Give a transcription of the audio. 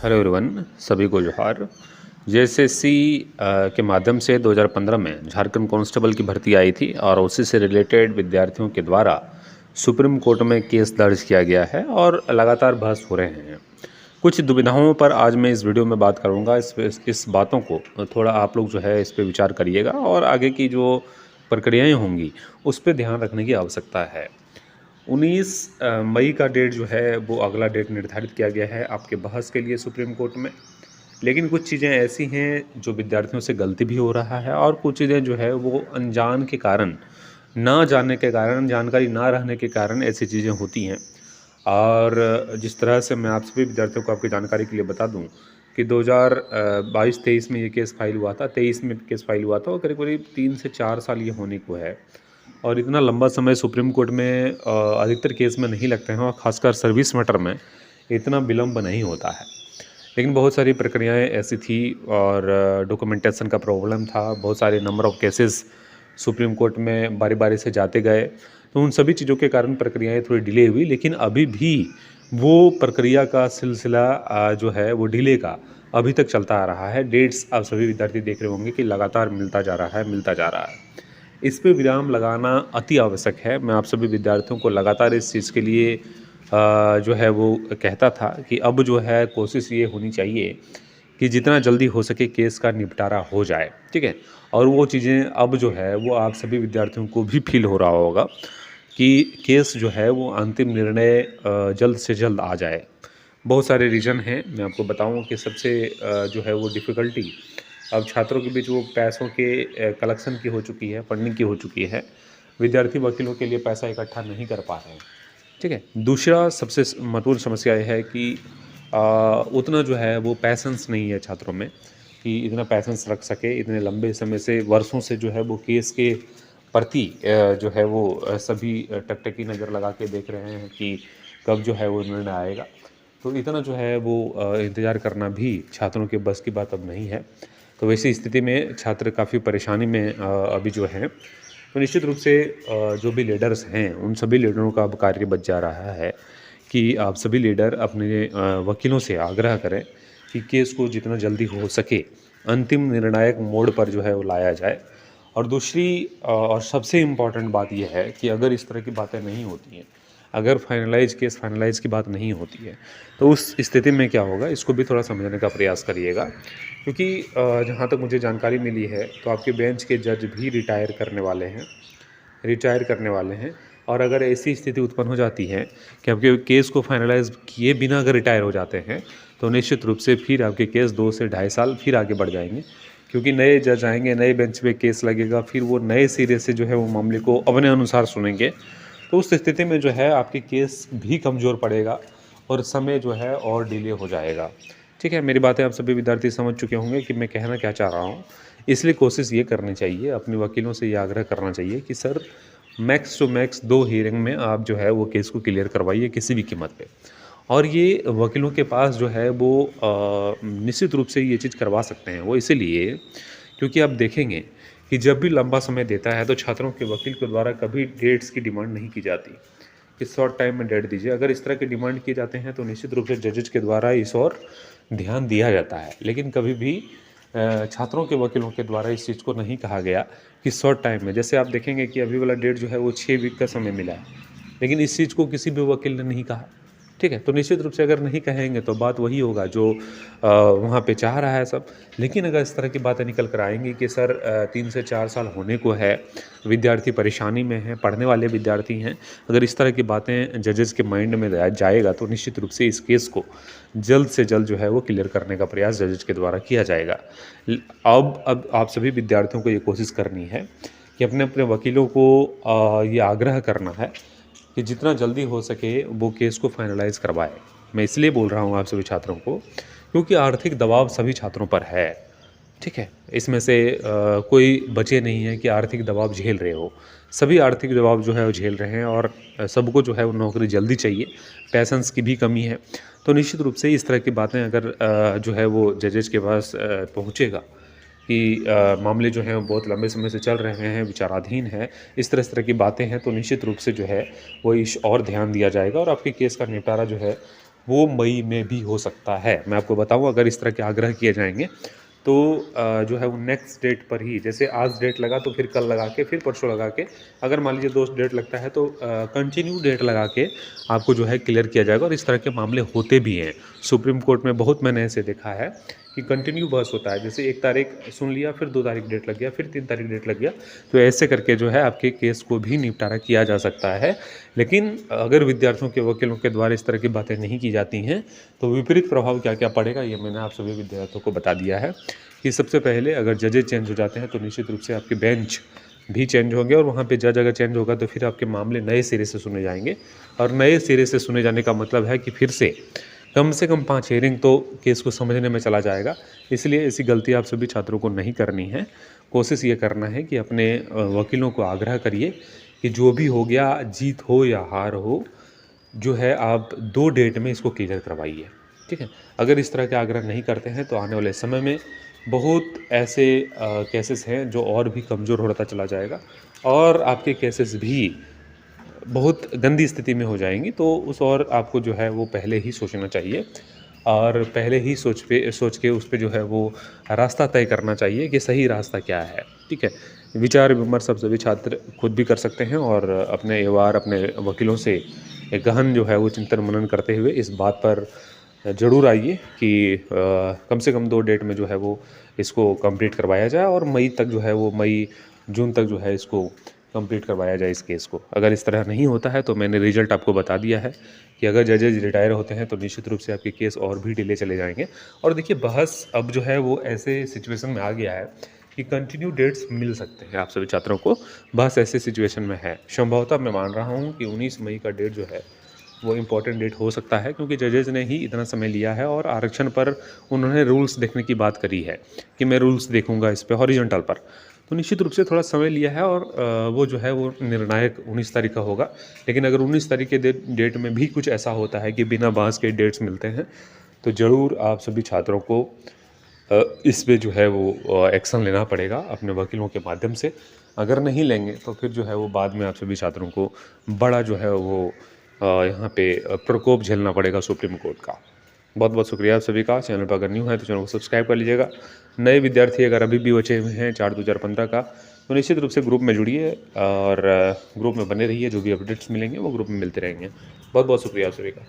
Hello everyone, सभी को जोहार। जेएसएससी के माध्यम से 2015 में झारखंड कांस्टेबल की भर्ती आई थी और उसी से रिलेटेड विद्यार्थियों के द्वारा सुप्रीम कोर्ट में केस दर्ज किया गया है और लगातार बहस हो रहे हैं। कुछ दुविधाओं पर आज मैं इस वीडियो में बात करूंगा। इस बातों को थोड़ा आप लोग जो है इस पर विचार करिएगा और आगे की जो प्रक्रियाएँ होंगी उस पर ध्यान रखने की आवश्यकता है। 19 मई का डेट जो है वो अगला डेट निर्धारित किया गया है आपके बहस के लिए सुप्रीम कोर्ट में। लेकिन कुछ चीज़ें ऐसी हैं जो विद्यार्थियों से गलती भी हो रहा है और कुछ चीज़ें जो है वो अनजान के कारण, ना जानने के कारण, जानकारी ना रहने के कारण ऐसी चीज़ें होती हैं। और जिस तरह से मैं आप सभी विद्यार्थियों को आपकी जानकारी के लिए बता दूं कि 2022-23 में ये केस फाइल हुआ था, 23 में केस फाइल हुआ था और करीब करीब 3 से 4 साल ये होने को है। और इतना लंबा समय सुप्रीम कोर्ट में अधिकतर केस में नहीं लगते हैं और ख़ासकर सर्विस मैटर में इतना विलम्ब नहीं होता है। लेकिन बहुत सारी प्रक्रियाएं ऐसी थी और डॉक्यूमेंटेशन का प्रॉब्लम था। बहुत सारे number of cases supreme court में बारी बारी से जाते गए, तो उन सभी चीज़ों के कारण प्रक्रियाएं थोड़ी डिले हुई। लेकिन अभी भी वो प्रक्रिया का सिलसिला जो है वो डिले का अभी तक चलता आ रहा है। डेट्स आप सभी विद्यार्थी देख रहे होंगे कि लगातार मिलता जा रहा है। इस पे विराम लगाना अति आवश्यक है। मैं आप सभी विद्यार्थियों को लगातार इस चीज़ के लिए जो है वो कहता था कि अब जो है कोशिश ये होनी चाहिए कि जितना जल्दी हो सके केस का निपटारा हो जाए, ठीक है। और वो चीज़ें अब जो है वो आप सभी विद्यार्थियों को भी फील हो रहा होगा कि केस जो है वो अंतिम निर्णय जल्द से जल्द आ जाए। बहुत सारे रीज़न हैं, मैं आपको बताऊं कि सबसे जो है वो डिफ़िकल्टी अब छात्रों के बीच वो पैसों के कलेक्शन की हो चुकी है, फंडिंग की हो चुकी है। विद्यार्थी वकीलों के लिए पैसा इकट्ठा नहीं कर पा रहे हैं, ठीक है। दूसरा सबसे महत्वपूर्ण समस्या ये है कि उतना जो है वो पैसेंस नहीं है छात्रों में कि इतना पैसेंस रख सके। इतने लंबे समय से, वर्षों से जो है वो केस के प्रति जो है वो सभी टकटकी नज़र लगा के देख रहे हैं कि कब जो है वो निर्णय आएगा। तो इतना जो है वो इंतज़ार करना भी छात्रों के बस की बात अब नहीं है। तो वैसी स्थिति में छात्र काफ़ी परेशानी में अभी जो हैं। तो निश्चित रूप से जो भी लीडर्स हैं उन सभी लीडरों का अब कार्य बच जा रहा है कि आप सभी लीडर अपने वकीलों से आग्रह करें कि केस को जितना जल्दी हो सके अंतिम निर्णायक मोड़ पर जो है वो लाया जाए। और दूसरी और सबसे इम्पॉर्टेंट बात यह है कि अगर इस तरह की बातें नहीं होती हैं, अगर केस फाइनलाइज की बात नहीं होती है, तो उस स्थिति में क्या होगा इसको भी थोड़ा समझने का प्रयास करिएगा। क्योंकि जहाँ तक मुझे जानकारी मिली है तो आपके बेंच के जज भी रिटायर करने वाले हैं। और अगर ऐसी स्थिति उत्पन्न हो जाती है कि आपके केस को फाइनलाइज किए बिना अगर रिटायर हो जाते हैं, तो निश्चित रूप से फिर आपके केस 2 से ढाई साल फिर आगे बढ़ जाएंगे। क्योंकि नए जज आएंगे, नए बेंच पे केस लगेगा, फिर वो नए सिरे से जो है वो मामले को अपने अनुसार सुनेंगे। तो उस स्थिति में जो है आपकी केस भी कमज़ोर पड़ेगा और समय जो है और डिले हो जाएगा, ठीक है। मेरी बातें आप सभी विद्यार्थी समझ चुके होंगे कि मैं कहना क्या चाह रहा हूँ। इसलिए कोशिश ये करनी चाहिए, अपने वकीलों से ये आग्रह करना चाहिए कि sir max to max 2 hearing में आप जो है वो केस को क्लियर करवाइए किसी भी कीमत पे। और ये वकीलों के पास जो है वो निश्चित रूप से ये चीज़ करवा सकते हैं। वो इसीलिए क्योंकि आप देखेंगे कि जब भी लंबा समय देता है तो छात्रों के वकील के द्वारा कभी डेट्स की डिमांड नहीं की जाती कि शॉर्ट टाइम में डेट दीजिए। अगर इस तरह की डिमांड किए जाते हैं तो निश्चित रूप से जजेज के द्वारा इस और ध्यान दिया जाता है। लेकिन कभी भी छात्रों के वकीलों के द्वारा इस चीज़ को नहीं कहा गया कि शॉर्ट टाइम में, जैसे आप देखेंगे कि अभी वाला डेट जो है वो 6 वीक का समय मिला है, लेकिन इस चीज़ को किसी भी वकील ने नहीं कहा, ठीक है। तो निश्चित रूप से अगर नहीं कहेंगे तो बात वही होगा जो वहाँ पे चाह रहा है सब। लेकिन अगर इस तरह की बातें निकल कर आएंगी कि सर 3 से 4 साल होने को है, विद्यार्थी परेशानी में है, पढ़ने वाले विद्यार्थी हैं, अगर इस तरह की बातें जजेस के माइंड में जाएगा तो निश्चित रूप से इस केस को जल्द से जल्द जो है वो क्लियर करने का प्रयास जजेस के द्वारा किया जाएगा। अब आप सभी विद्यार्थियों को ये कोशिश करनी है कि अपने अपने वकीलों को ये आग्रह करना है कि जितना जल्दी हो सके वो केस को फाइनलाइज़ करवाए। मैं इसलिए बोल रहा हूँ आप सभी छात्रों को क्योंकि आर्थिक दबाव सभी छात्रों पर है, ठीक है। इसमें से कोई बचे नहीं है कि आर्थिक दबाव झेल रहे हो। सभी आर्थिक दबाव जो है वो झेल रहे हैं और सबको जो है वो नौकरी जल्दी चाहिए, पैसेंस की भी कमी है। तो निश्चित रूप से इस तरह की बातें अगर जो है वो जजेस के पास पहुँचेगा कि मामले जो हैं वो बहुत लंबे समय से चल रहे हैं, विचाराधीन है, इस तरह की बातें हैं, तो निश्चित रूप से जो है वो इस और ध्यान दिया जाएगा और आपके केस का निपटारा जो है वो मई में भी हो सकता है। मैं आपको बताऊँ, अगर इस तरह के आग्रह किए जाएंगे तो जो है वो नेक्स्ट डेट पर ही, जैसे आज डेट लगा तो फिर कल लगा के, फिर परसों लगा के, अगर मान लीजिए 2 डेट लगता है तो कंटिन्यू डेट लगा के आपको जो है क्लियर किया जाएगा। और इस तरह के मामले होते भी हैं सुप्रीम कोर्ट में, बहुत मैंने ऐसे देखा है कि कंटिन्यू बहस होता है। जैसे 1 तारीख सुन लिया, फिर 2 तारीख डेट लग गया, फिर 3 तारीख डेट लग गया, तो ऐसे करके जो है आपके केस को भी निपटारा किया जा सकता है। लेकिन अगर विद्यार्थियों के वकीलों के द्वारा इस तरह की बातें नहीं की जाती हैं तो विपरीत प्रभाव क्या क्या पड़ेगा, ये मैंने आप सभी विद्यार्थियों को बता दिया है। कि सबसे पहले अगर जजेज चेंज हो जाते हैं तो निश्चित रूप से आपके बेंच भी चेंज होंगे, और वहाँ पे जज अगर चेंज होगा तो फिर आपके मामले नए सिरे से सुने जाएंगे। और नए सिरे से सुने जाने का मतलब है कि फिर से कम 5 हियरिंग तो केस को समझने में चला जाएगा। इसलिए ऐसी गलती आप सभी छात्रों को नहीं करनी है। कोशिश ये करना है कि अपने वकीलों को आग्रह करिए कि जो भी हो गया, जीत हो या हार हो, जो है आप 2 डेट में इसको क्लियर करवाइए, ठीक है। अगर इस तरह के आग्रह नहीं करते हैं तो आने वाले समय में बहुत ऐसे केसेस हैं जो और भी कमज़ोर होता चला जाएगा, और आपके केसेस भी बहुत गंदी स्थिति में हो जाएंगी। तो उस और आपको जो है वो पहले ही सोचना चाहिए, और पहले ही सोच के उस पे जो है वो रास्ता तय करना चाहिए कि सही रास्ता क्या है, ठीक है। विचार विमर्श सब सभी छात्र खुद भी कर सकते हैं, और अपने व्यवहार अपने वकीलों से एक गहन जो है वो चिंतन मनन करते हुए इस बात पर ज़रूर आइए कि कम से कम 2 डेट में जो है वो इसको कंप्लीट करवाया जाए, और मई तक जो है वो मई जून तक जो है इसको कंप्लीट करवाया जाए इस केस को। अगर इस तरह नहीं होता है तो मैंने रिजल्ट आपको बता दिया है कि अगर जजेज रिटायर होते हैं तो निश्चित रूप से आपके केस और भी डिले चले जाएंगे। और देखिए, बहस अब जो है वो ऐसे सिचुएशन में आ गया है कि कंटिन्यू डेट्स मिल सकते हैं आप सभी छात्रों को। बहस ऐसे सिचुएशन में है, संभवतः मैं मान रहा हूँ कि 19 मई का डेट जो है वो इम्पॉर्टेंट डेट हो सकता है, क्योंकि जजेज ने ही इतना समय लिया है, और आरक्षण पर उन्होंने रूल्स देखने की बात करी है कि मैं रूल्स देखूंगा इस पे हॉरिजॉन्टल पर। तो निश्चित रूप से थोड़ा समय लिया है, और वो जो है वो निर्णायक 19 तारीख का होगा। लेकिन अगर 19 तारीख के डेट में भी कुछ ऐसा होता है कि बिना बहस के डेट्स मिलते हैं तो ज़रूर आप सभी छात्रों को इस पे जो है वो एक्शन लेना पड़ेगा अपने वकीलों के माध्यम से। अगर नहीं लेंगे तो फिर जो है वो बाद में आप सभी छात्रों को बड़ा जो है वो यहाँ पे प्रकोप झेलना पड़ेगा सुप्रीम कोर्ट का। बहुत बहुत शुक्रिया आप सभी का। चैनल पर अगर न्यू है तो चैनल को सब्सक्राइब कर लीजिएगा। नए विद्यार्थी अगर अभी भी बचे हुए हैं 4/2015 का, तो निश्चित रूप से ग्रुप में जुड़िए, और ग्रुप में बने रहिए। जो भी अपडेट्स मिलेंगे वो ग्रुप में मिलते रहेंगे। बहुत बहुत शुक्रिया आप सभी का।